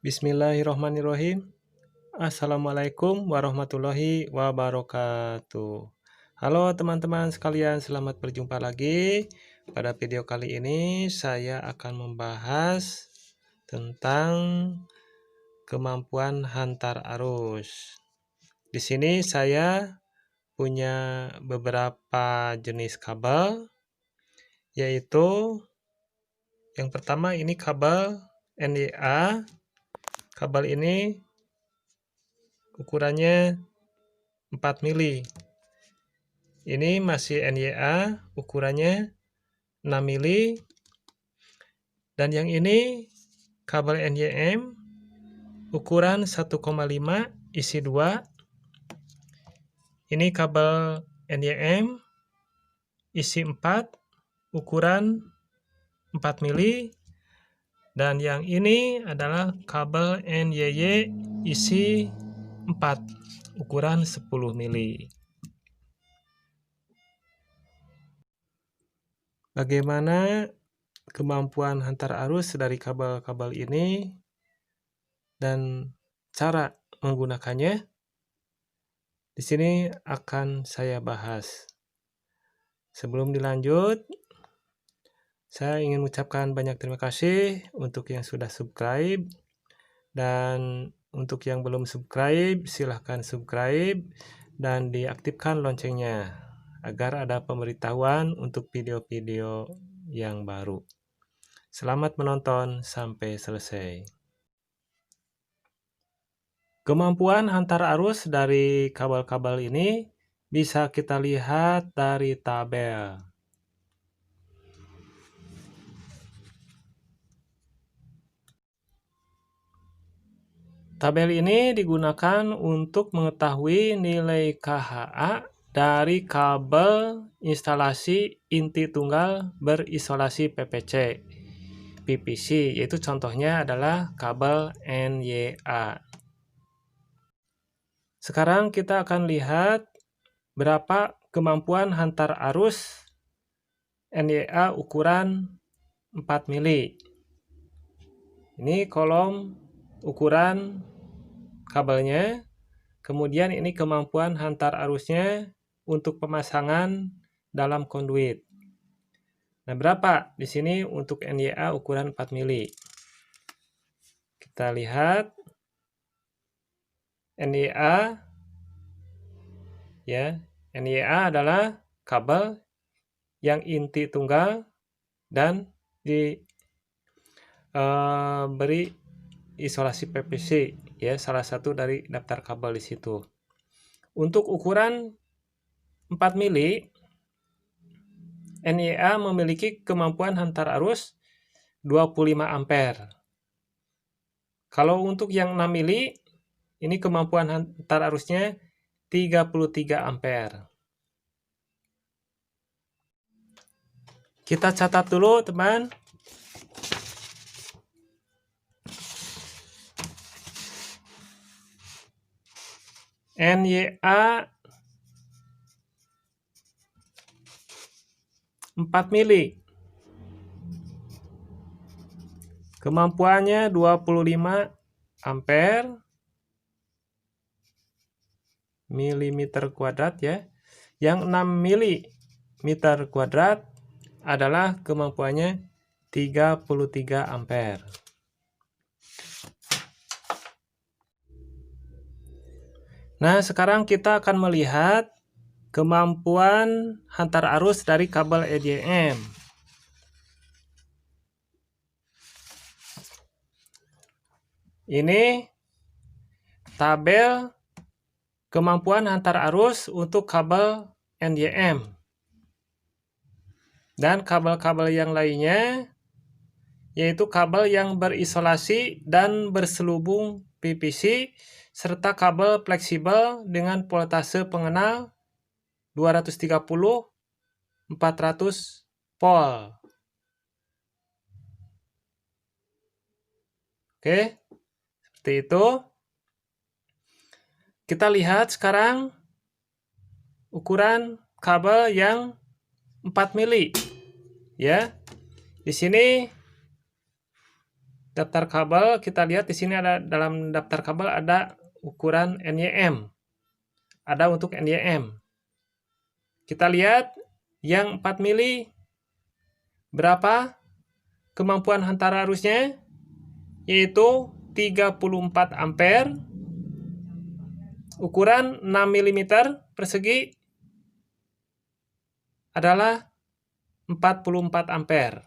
Bismillahirrohmanirrohim. Assalamualaikum warahmatullahi wabarakatuh. Halo teman-teman sekalian, selamat berjumpa lagi. Pada video kali ini saya akan membahas tentang kemampuan hantar arus. Di sini saya punya beberapa jenis kabel, yaitu yang pertama ini kabel NYA. Kabel ini ukurannya 4 mili. Ini masih NYA, ukurannya 6 mili. Dan yang ini kabel NYM, ukuran 1,5 isi 2. Ini kabel NYM isi 4, ukuran 4 mili. Dan yang ini adalah kabel NYY isi 4, ukuran 10 mili. Bagaimana kemampuan hantar arus dari kabel-kabel ini dan cara menggunakannya? Di sini akan saya bahas. Sebelum dilanjut, saya ingin mengucapkan banyak terima kasih untuk yang sudah subscribe, dan untuk yang belum subscribe, silahkan subscribe dan diaktifkan loncengnya agar ada pemberitahuan untuk video-video yang baru. Selamat menonton sampai selesai. Kemampuan hantar arus dari kabel-kabel ini bisa kita lihat dari tabel. Tabel ini digunakan untuk mengetahui nilai KHA dari kabel instalasi inti tunggal berisolasi PVC, yaitu contohnya adalah kabel NYA. Sekarang kita akan lihat berapa kemampuan hantar arus NYA ukuran 4 mili. Ini kolom ukuran kabelnya, kemudian ini kemampuan hantar arusnya untuk pemasangan dalam konduit. Nah, berapa di sini untuk NYA ukuran 4 mili? Kita lihat NYA, ya. NYA adalah kabel yang inti tunggal dan diberi isolasi PVC, ya, salah satu dari daftar kabel di situ. Untuk ukuran 4 mili, NYA memiliki kemampuan hantar arus 25 ampere. Kalau untuk yang 6 mili, ini kemampuan hantar arusnya 33 ampere. Kita catat dulu, teman. NYA 4 mili. Kemampuannya 25 ampere milimeter kuadrat, ya. Yang 6 milimeter kuadrat adalah kemampuannya 33 ampere. Nah, sekarang kita akan melihat kemampuan hantar arus dari kabel NYM. Ini tabel kemampuan hantar arus untuk kabel NYM. Dan kabel-kabel yang lainnya, yaitu kabel yang berisolasi dan berselubung PVC, serta kabel fleksibel dengan voltase pengenal 230 400 volt. Oke, seperti itu. Kita lihat sekarang ukuran kabel yang 4 mili, ya. Di sini daftar kabel, kita lihat di sini ada dalam daftar kabel ada ukuran NYM. Ada untuk NYM. Kita lihat yang 4 mili berapa kemampuan hantar arusnya? Yaitu 34 ampere. Ukuran 6 mm persegi adalah 44 ampere.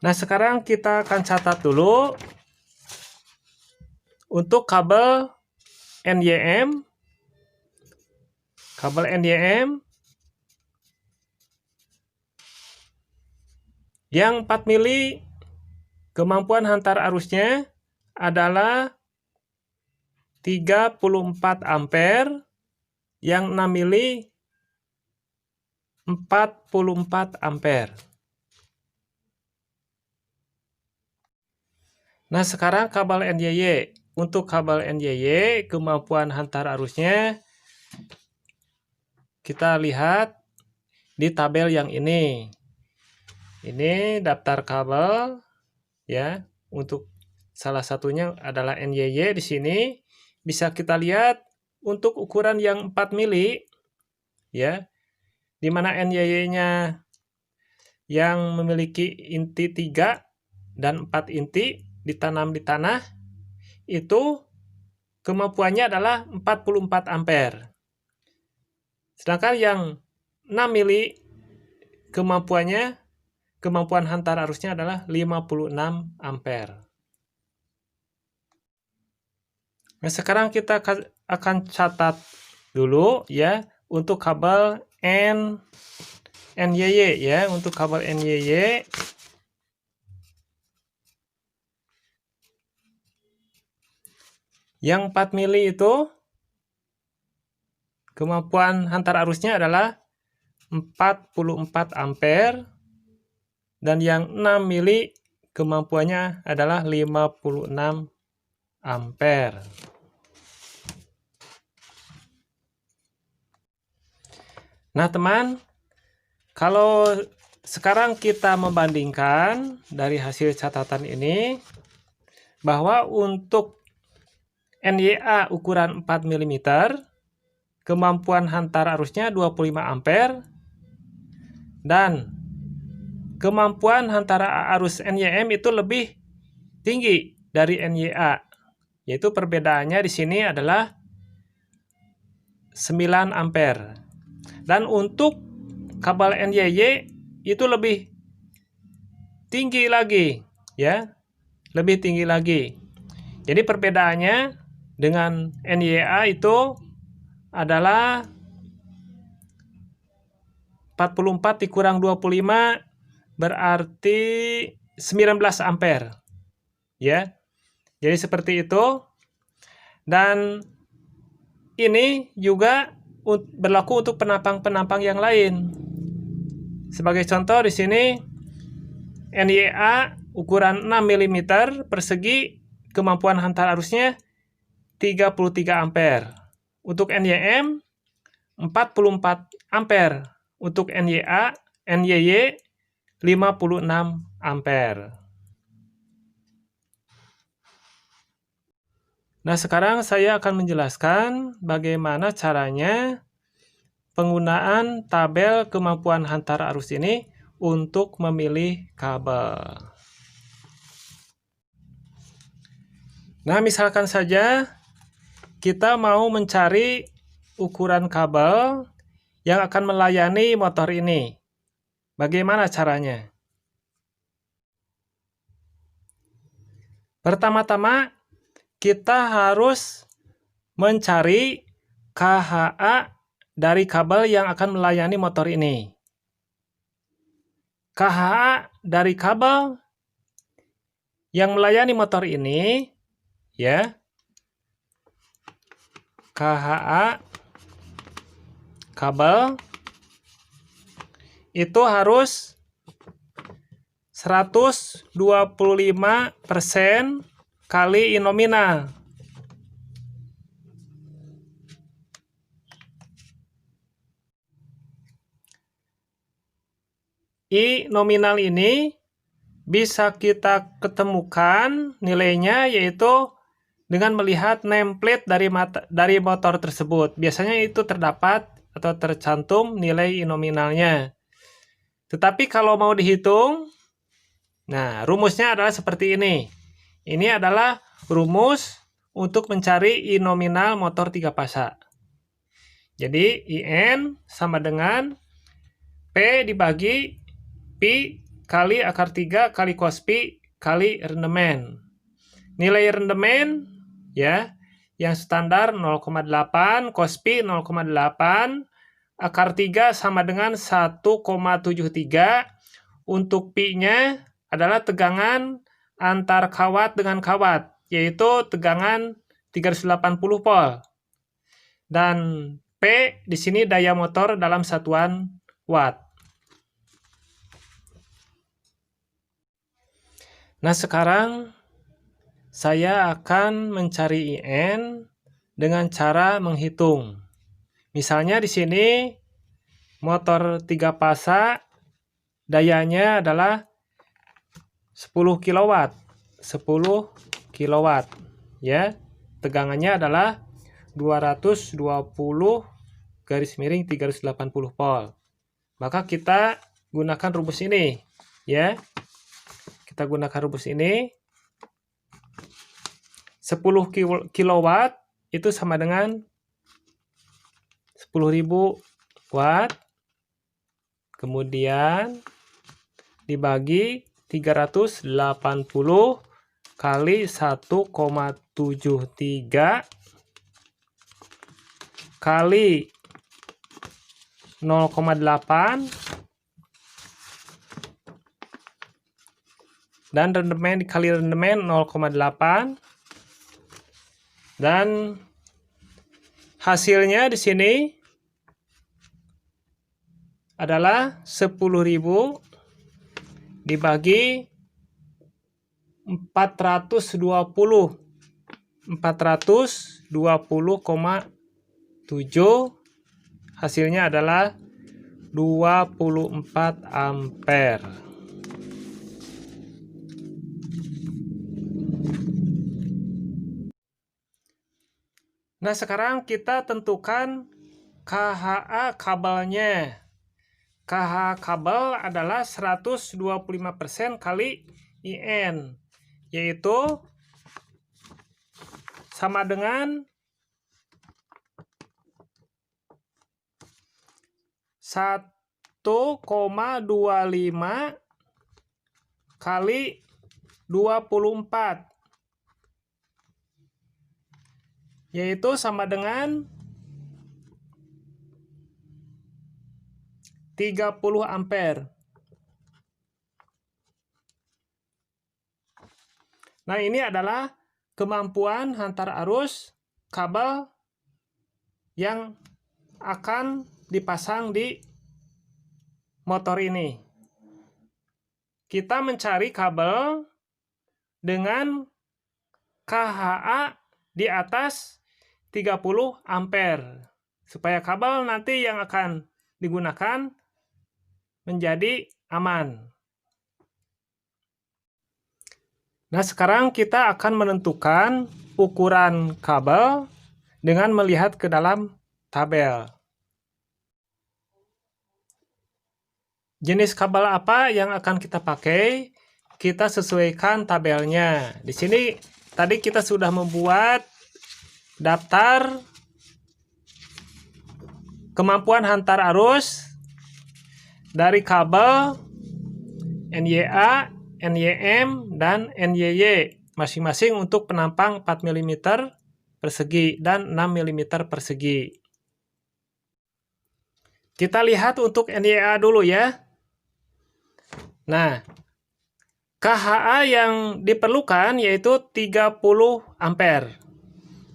Nah, sekarang kita akan catat dulu untuk kabel NYM. Kabel NYM yang 4 mili kemampuan hantar arusnya adalah 34 ampere, yang 6 mili 44 ampere. Nah, sekarang kabel NYY. Untuk kabel NYY, kemampuan hantar arusnya kita lihat di tabel yang ini. Ini daftar kabel ya. Untuk salah satunya adalah NYY di sini. Bisa kita lihat untuk ukuran yang 4 mili ya. Di mana NYY-nya yang memiliki inti 3 dan 4 inti ditanam di tanah, itu kemampuannya adalah 44 ampere. Sedangkan yang 6 mili kemampuan hantar arusnya adalah 56 ampere. Nah, sekarang kita akan catat dulu ya untuk kabel NYY ya, untuk kabel NYY yang 4 mili itu kemampuan hantar arusnya adalah 44 ampere, dan yang 6 mili kemampuannya adalah 56 ampere. Nah, teman, kalau sekarang kita membandingkan dari hasil catatan ini, bahwa untuk NYA ukuran 4 mm, kemampuan hantar arusnya 25 ampere, dan kemampuan hantar arus NYM itu lebih tinggi dari NYA, yaitu perbedaannya di sini adalah 9 ampere. Dan untuk kabel NYY itu lebih tinggi lagi ya, lebih tinggi lagi. Jadi perbedaannya dengan NYA itu adalah 44 dikurang 25 berarti 19 ampere. Ya. Jadi seperti itu. Dan ini juga berlaku untuk penampang-penampang yang lain. Sebagai contoh di sini NYA ukuran 6 mm persegi, kemampuan hantar arusnya 33 ampere. Untuk NYM 44 ampere. Untuk NYY 56 ampere. Nah, sekarang saya akan menjelaskan bagaimana caranya penggunaan tabel kemampuan hantar arus ini untuk memilih kabel. Nah, misalkan saja kita mau mencari ukuran kabel yang akan melayani motor ini. Bagaimana caranya? Pertama-tama kita harus mencari KHA dari kabel yang akan melayani motor ini. KHA dari kabel yang melayani motor ini ya. KHA kabel itu harus 125% kali I nominal. I nominal ini bisa kita ketemukan nilainya yaitu dengan melihat nameplate dari motor tersebut. Biasanya itu terdapat atau tercantum nilai nominalnya. Tetapi kalau mau dihitung, nah rumusnya adalah seperti ini. Ini adalah rumus untuk mencari I nominal motor 3 pasak. Jadi IN sama dengan P dibagi Pi kali akar 3 kali cos Pi kali rendemen. Nilai rendemen ya, yang standar 0,8, cos Pi 0,8, akar 3 sama dengan 1,73. Untuk Pi-nya adalah tegangan antar kawat dengan kawat, yaitu tegangan 380 volt. Dan P di sini daya motor dalam satuan watt. Nah, sekarang saya akan mencari IN dengan cara menghitung. Misalnya di sini motor 3 pasak dayanya adalah 10 kW. 10 kW ya. Tegangannya adalah 220/380 volt. Maka kita gunakan rumus ini ya. Kita gunakan rumus ini. 10 kW itu sama dengan 10.000 watt. Kemudian dibagi 380 kali 1,73 kali 0,8 dan rendemen dikali rendemen 0,8 dan hasilnya di sini adalah 10.000 dibagi 420,7, hasilnya adalah 24 ampere. Nah, sekarang kita tentukan KHA kabelnya. KHA kabel adalah 125% kali IN, yaitu sama dengan 1,25 kali 24, yaitu sama dengan 30 ampere. Nah, ini adalah kemampuan hantar arus kabel yang akan dipasang di motor ini. Kita mencari kabel dengan KHA di atas 30 ampere supaya kabel nanti yang akan digunakan menjadi aman. Nah, sekarang kita akan menentukan ukuran kabel dengan melihat ke dalam tabel. Jenis kabel apa yang akan kita pakai? Kita sesuaikan tabelnya. Di sini tadi kita sudah membuat daftar kemampuan hantar arus dari kabel NYA, NYM, dan NYY masing-masing untuk penampang 4 mm persegi dan 6 mm persegi. Kita lihat untuk NYA dulu ya. Nah, KHA yang diperlukan yaitu 30 ampere.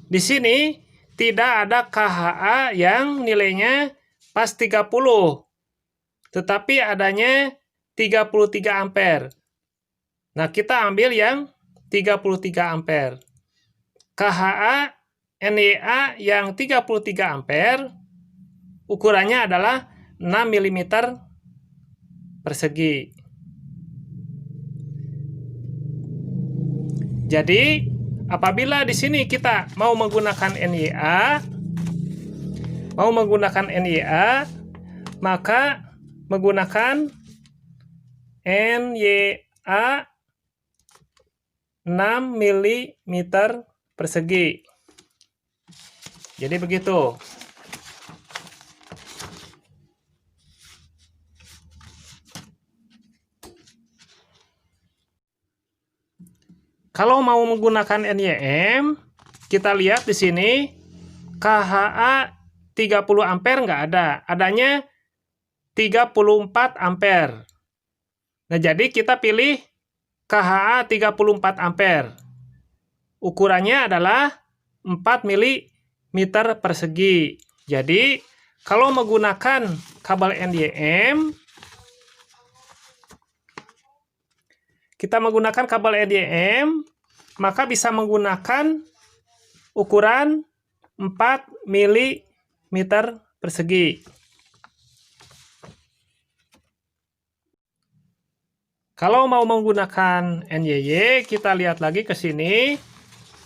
Di sini tidak ada KHA yang nilainya pas 30, tetapi adanya 33 ampere. Nah, kita ambil yang 33 ampere. KHA NYA yang 33 ampere ukurannya adalah 6 mm persegi. Jadi, apabila di sini kita mau menggunakan NYA, maka menggunakan NYA 6 mm persegi. Jadi begitu. Kalau mau menggunakan NYM, kita lihat di sini KHA 30 ampere nggak ada, adanya 34 ampere. Nah, jadi kita pilih KHA 34 ampere. Ukurannya adalah 4 mm persegi. Jadi, kalau menggunakan kabel NYM, maka bisa menggunakan ukuran 4 mm persegi. Kalau mau menggunakan NYY, kita lihat lagi ke sini.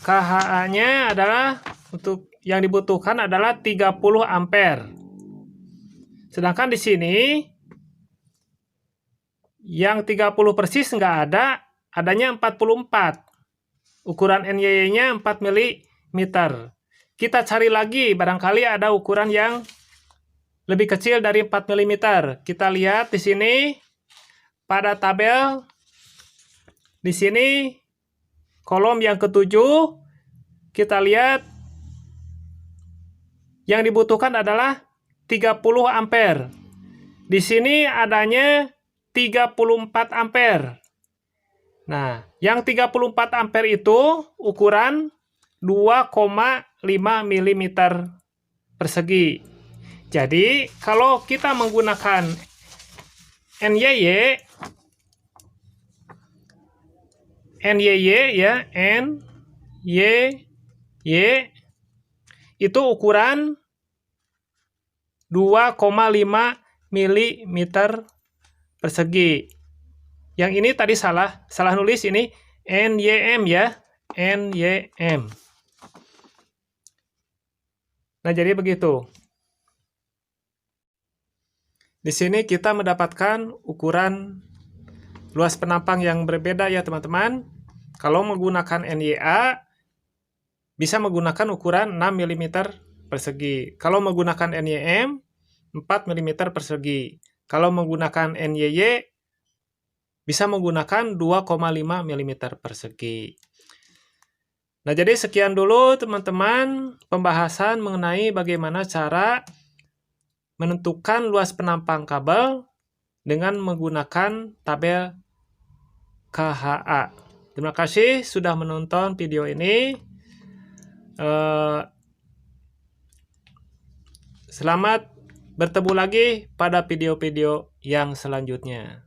KHA-nya adalah untuk yang dibutuhkan adalah 30 ampere. Sedangkan di sini yang 30 persis nggak ada, adanya 44. Ukuran NYY-nya 4 mm. Kita cari lagi, barangkali ada ukuran yang lebih kecil dari 4 mm. Kita lihat di sini pada tabel, di sini kolom yang ke-7, kita lihat yang dibutuhkan adalah 30 ampere. Di sini adanya 34 ampere. Nah, yang 34 ampere itu ukuran 2,5 mm persegi. Jadi, kalau kita menggunakan NYY ya, NYY itu ukuran 2,5 mm persegi. Yang ini tadi salah nulis, ini NYM ya, NYM. Nah, jadi begitu. Di sini kita mendapatkan ukuran luas penampang yang berbeda ya teman-teman. Kalau menggunakan NYA, bisa menggunakan ukuran 6 mm persegi. Kalau menggunakan NYM, 4 mm persegi. Kalau menggunakan NYY, bisa menggunakan 2,5 mm persegi. Nah, jadi sekian dulu teman-teman pembahasan mengenai bagaimana cara menentukan luas penampang kabel dengan menggunakan tabel KHA. Terima kasih sudah menonton video ini. Selamat bertemu lagi pada video-video yang selanjutnya.